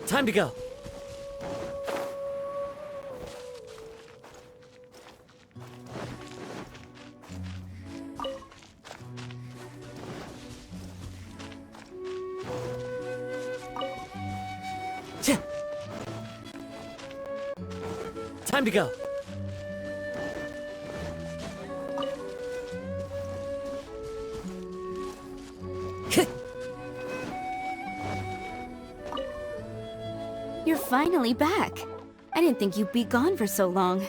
Time to go. Time to go. You're finally back. I didn't think you'd be gone for so long.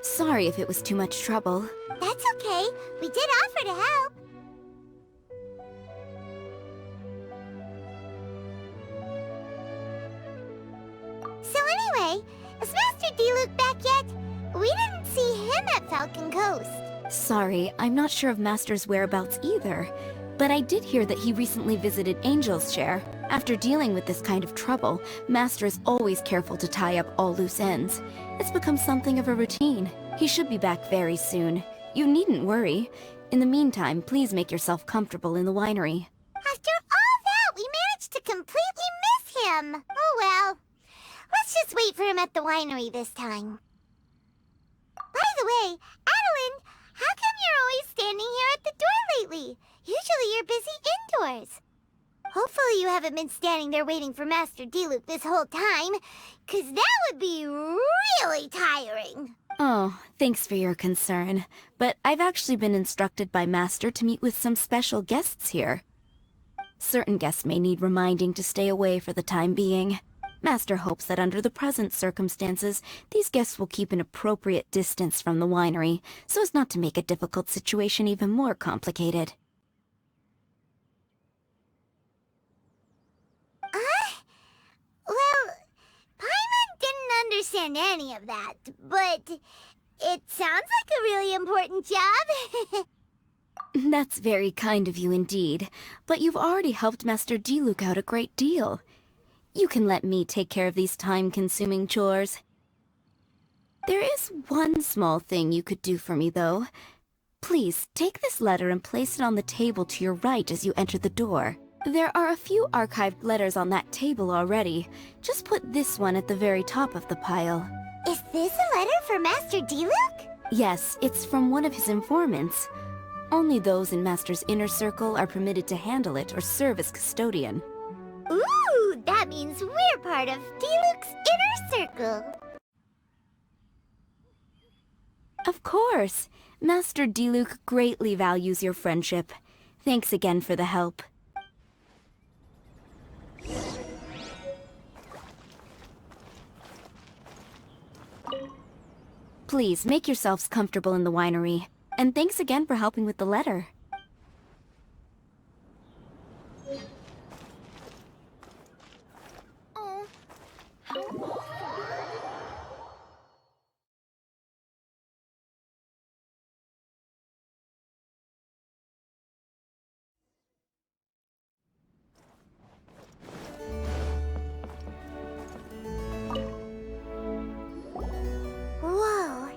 Sorry if it was too much trouble. That's okay. We did offer to help. So anyway, is Master Diluc back yet? We didn't see him at Falcon Coast. Sorry, I'm not sure of Master's whereabouts either. But I did hear that he recently visited Angel's Share. After dealing with this kind of trouble, Master is always careful to tie up all loose ends. It's become something of a routine. He should be back very soon. You needn't worry. In the meantime, please make yourself comfortable in the winery. After all that, we managed to completely miss him. Oh well. Let's just wait for him at the winery this time. By the way, Adeline, how come you're always standing here at the door lately? Usually you're busy indoors. Hopefully you haven't been standing there waiting for Master Diluc this whole time, 'cause that would be really tiring. Oh, thanks for your concern. But I've actually been instructed by Master to meet with some special guests here. Certain guests may need reminding to stay away for the time being. Master hopes that under the present circumstances, these guests will keep an appropriate distance from the winery, so as not to make a difficult situation even more complicated. Well, Paimon didn't understand any of that, but it sounds like a really important job. That's very kind of you indeed, but you've already helped Master Diluc out a great deal. You can let me take care of these time-consuming chores. There is one small thing you could do for me, though. Please, take this letter and place it on the table to your right as you enter the door. There are a few archived letters on that table already. Just put this one at the very top of the pile. Is this a letter for Master Diluc? Yes, it's from one of his informants. Only those in Master's inner circle are permitted to handle it or serve as custodian. Ooh, that means we're part of Diluc's inner circle. Of course. Master Diluc greatly values your friendship. Thanks again for the help. Please, make yourselves comfortable in the winery. And thanks again for helping with the letter. Oh, how awful. Whoa,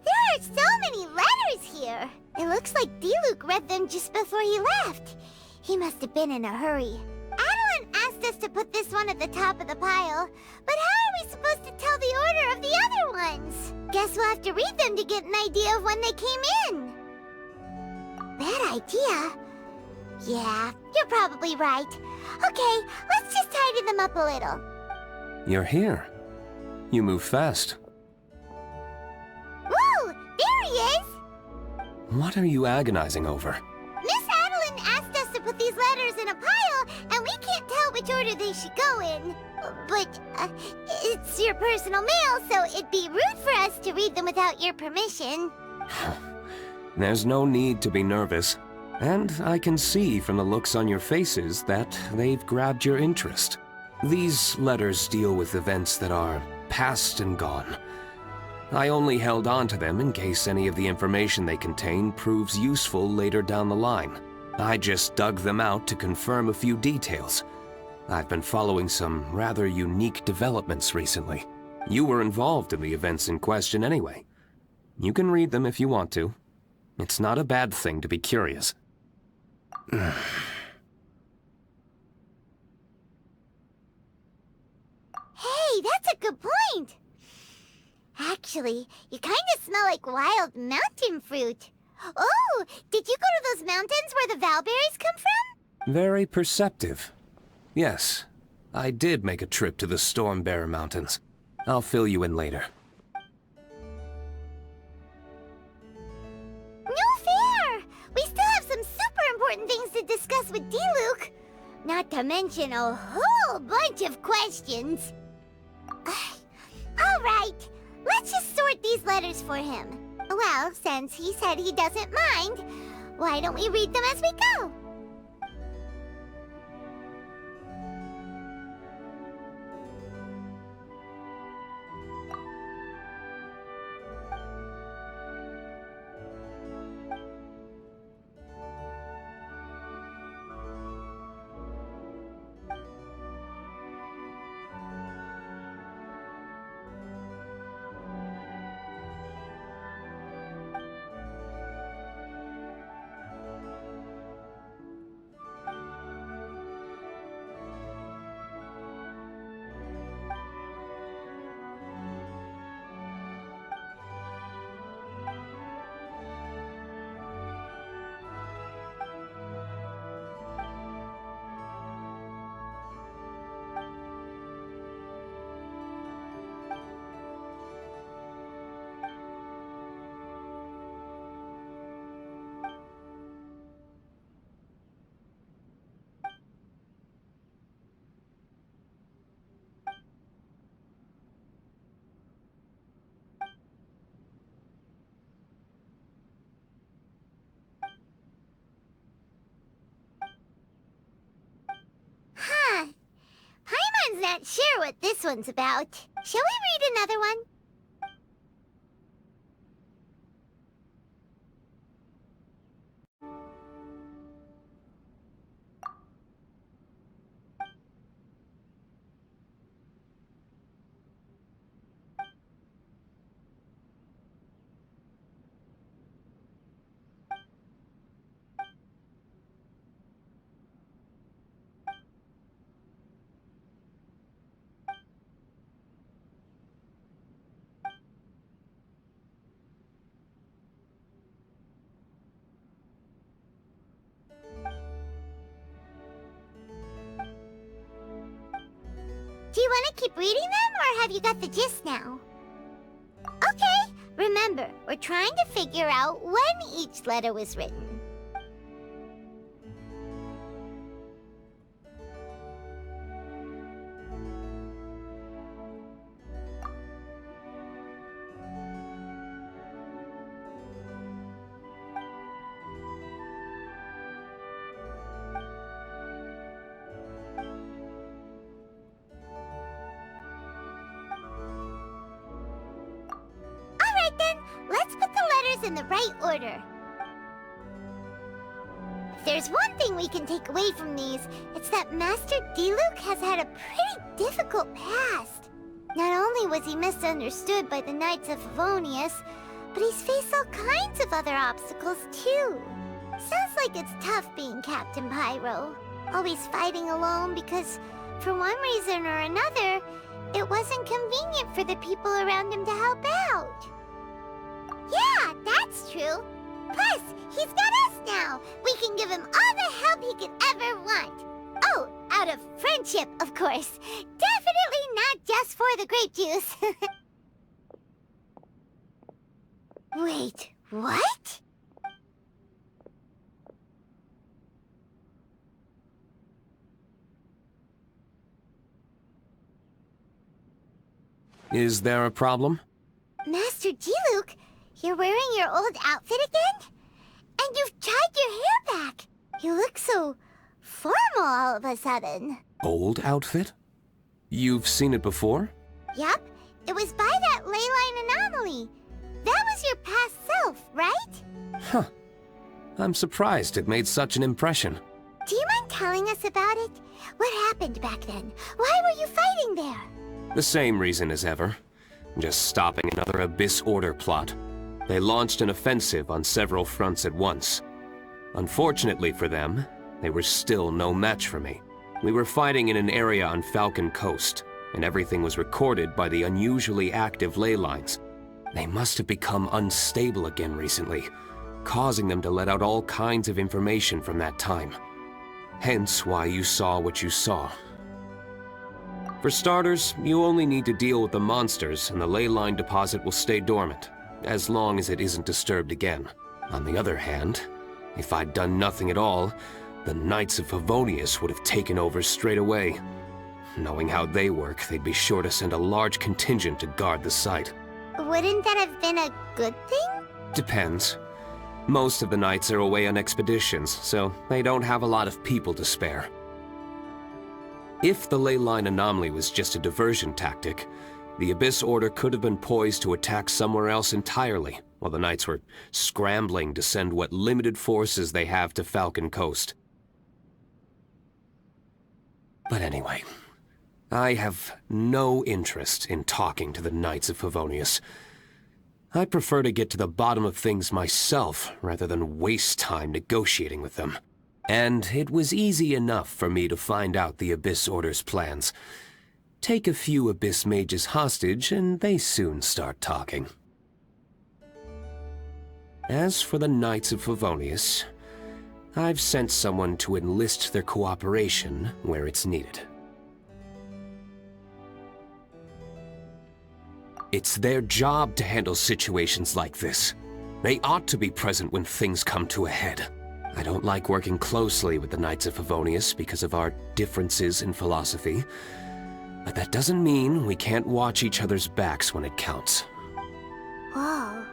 there are so many letters here. It looks like Diluc read them just before he left. He must have been in a hurry. Adeline asked us to put this one at the top of the pile, but how are we supposed to tell the order of the other ones? Guess we'll have to read them to get an idea of when they came in. Bad idea. Yeah, you're probably right. Okay, let's just tidy them up a little. You're here. You move fast. Woo! There he is! What are you agonizing over? Miss Adeline asked us to put these letters in a pile, and we can't tell which order they should go in. But, it's your personal mail, so it'd be rude for us to read them without your permission. There's no need to be nervous, and I can see from the looks on your faces that they've grabbed your interest. These letters deal with events that are past and gone. I only held on to them in case any of the information they contain proves useful later down the line. I just dug them out to confirm a few details. I've been following some rather unique developments recently. You were involved in the events in question anyway. You can read them if you want to. It's not a bad thing to be curious. Hey, that's a good point. Actually, you kind of smell like wild mountain fruit. Oh, did you go to those mountains where the valberries come from? Very perceptive. Yes, I did make a trip to the Stormbearer Mountains. I'll fill you in later. No fair! We still have some super important things to discuss with Diluc. Not to mention a whole bunch of questions. Alright, let's just sort these letters for him. Well, since he said he doesn't mind, why don't we read them as we go? Huh. Paimon's not sure what this one's about. Shall we read another one? Do you want to keep reading them, or have you got the gist now? Okay, remember, we're trying to figure out when each letter was written. Alright then, let's put the letters in the right order. If there's one thing we can take away from these, it's that Master Diluc has had a pretty difficult past. Not only was he misunderstood by the Knights of Favonius, but he's faced all kinds of other obstacles too. Sounds like it's tough being Captain Pyro. Always fighting alone because, for one reason or another, it wasn't convenient for the people around him to help out. Yeah, that's true. Plus, he's got us now. We can give him all the help he could ever want. Oh, out of friendship, of course. Definitely not just for the grape juice. Wait, what? Is there a problem? Master Diluc, You're wearing your old outfit again? And you've tied your hair back. You look so formal all of a sudden. Old outfit? You've seen it before? Yup, it was by that ley line anomaly. That was your past self, right? Huh. I'm surprised it made such an impression. Do you mind telling us about it? What happened back then? Why were you fighting there? The same reason as ever. Just stopping another Abyss Order plot. They launched an offensive on several fronts at once. Unfortunately for them, they were still no match for me. We were fighting in an area on Falcon Coast, and everything was recorded by the unusually active ley lines. They must have become unstable again recently, causing them to let out all kinds of information from that time. Hence why you saw what you saw. For starters, you only need to deal with the monsters and the ley line deposit will stay dormant, as long as it isn't disturbed again. On the other hand, if I'd done nothing at all, the Knights of Favonius would have taken over straight away. Knowing how they work, they'd be sure to send a large contingent to guard the site. Wouldn't that have been a good thing? Depends. Most of the Knights are away on expeditions, so they don't have a lot of people to spare. If the ley line anomaly was just a diversion tactic, the Abyss Order could have been poised to attack somewhere else entirely, while the Knights were scrambling to send what limited forces they have to Falcon Coast. But anyway, I have no interest in talking to the Knights of Favonius. I prefer to get to the bottom of things myself, rather than waste time negotiating with them. And it was easy enough for me to find out the Abyss Order's plans. Take a few Abyss Mages hostage, and they soon start talking. As for the Knights of Favonius, I've sent someone to enlist their cooperation where it's needed. It's their job to handle situations like this. They ought to be present when things come to a head. I don't like working closely with the Knights of Favonius because of our differences in philosophy, but that doesn't mean we can't watch each other's backs when it counts. Whoa.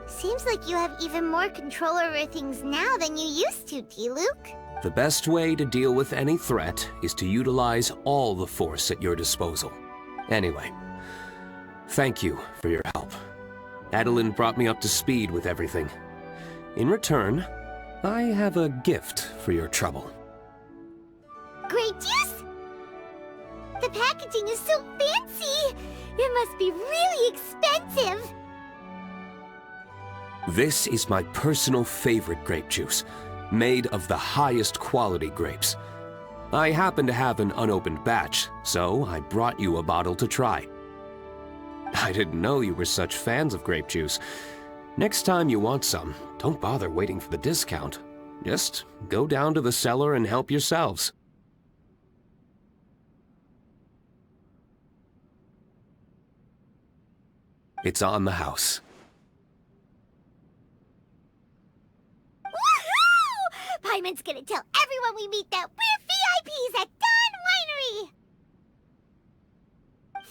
Seems like you have even more control over things now than you used to, Diluc. The best way to deal with any threat is to utilize all the force at your disposal. Anyway, thank you for your help. Adeline brought me up to speed with everything. In return, I have a gift for your trouble. Grape juice? The packaging is so fancy! It must be really expensive! This is my personal favorite grape juice, made of the highest quality grapes. I happen to have an unopened batch, so I brought you a bottle to try. I didn't know you were such fans of grape juice. Next time you want some, don't bother waiting for the discount. Just go down to the cellar and help yourselves. It's on the house. Woohoo! Paimon's gonna tell everyone we meet that we're VIPs at Dawn Winery!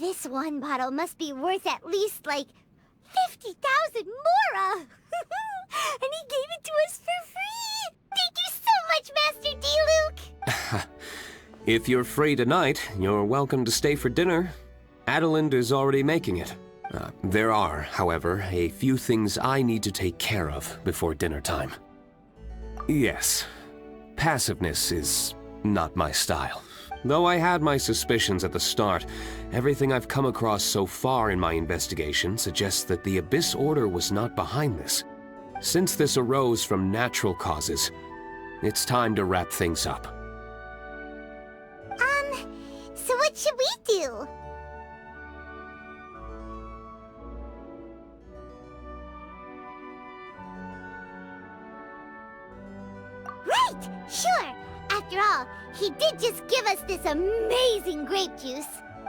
This one bottle must be worth at least, like, 50,000 mora! And he gave it to us for free! Thank you so much, Master Diluc! If you're free tonight, you're welcome to stay for dinner. Adeline is already making it. There are, however, a few things I need to take care of before dinner time. Yes, passiveness is not my style. Though I had my suspicions at the start, everything I've come across so far in my investigation suggests that the Abyss Order was not behind this. Since this arose from natural causes, it's time to wrap things up. So what should we do? Right! Sure! After all, he did just give us this amazing grape juice.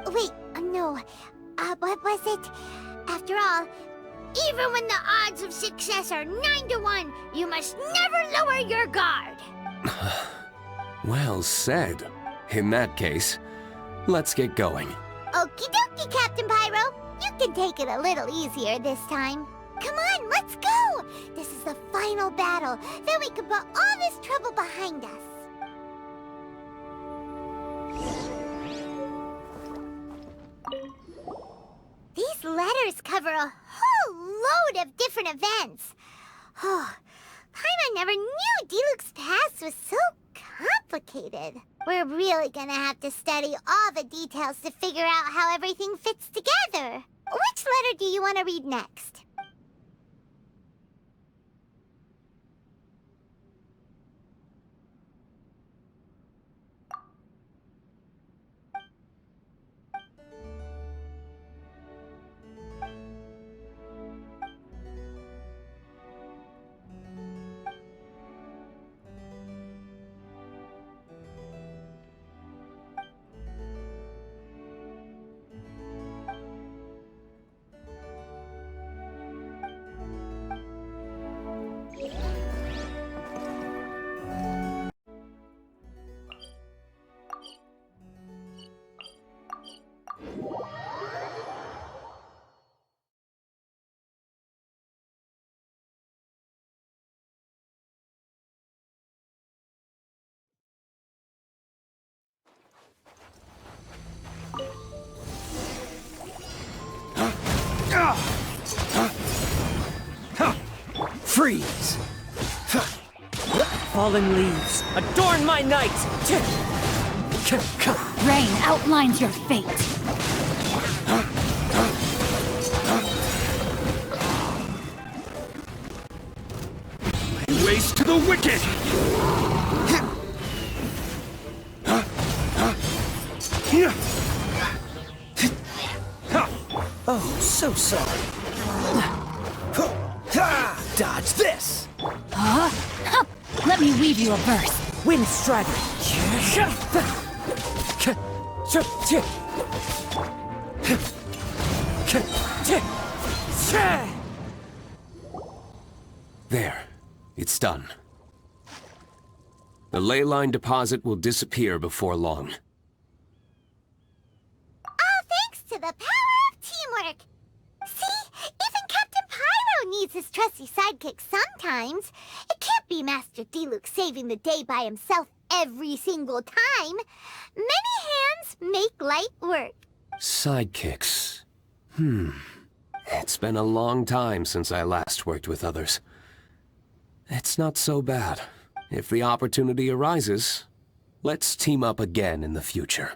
Wait, no. What was it? After all, even when the odds of success are 9 to 1, you must never lower your guard. Well said. In that case, let's get going. Okie dokie, Captain Pyro. You can take it a little easier this time. Come on, let's go! This is the final battle. Then we can put all this trouble behind us. These letters cover a whole load of different events. Oh, Paimon never knew Diluc's past was so complicated. We're really gonna have to study all the details to figure out how everything fits together. Which letter do you want to read next? Freeze! Fallen leaves, adorn my night! Rain outlines your fate. Ways to the wicked! Oh, so sorry. Dodge this! Huh? Let me weave you a verse. Wind Strider! There. It's done. The ley line deposit will disappear before long. All thanks to the power of teamwork. See? Even Captain Pyro needs his trusty sidekick sometimes. It can't be Master Diluc saving the day by himself every single time. Many hands make light work. Sidekicks. It's been a long time since I last worked with others. It's not so bad. If the opportunity arises, let's team up again in the future.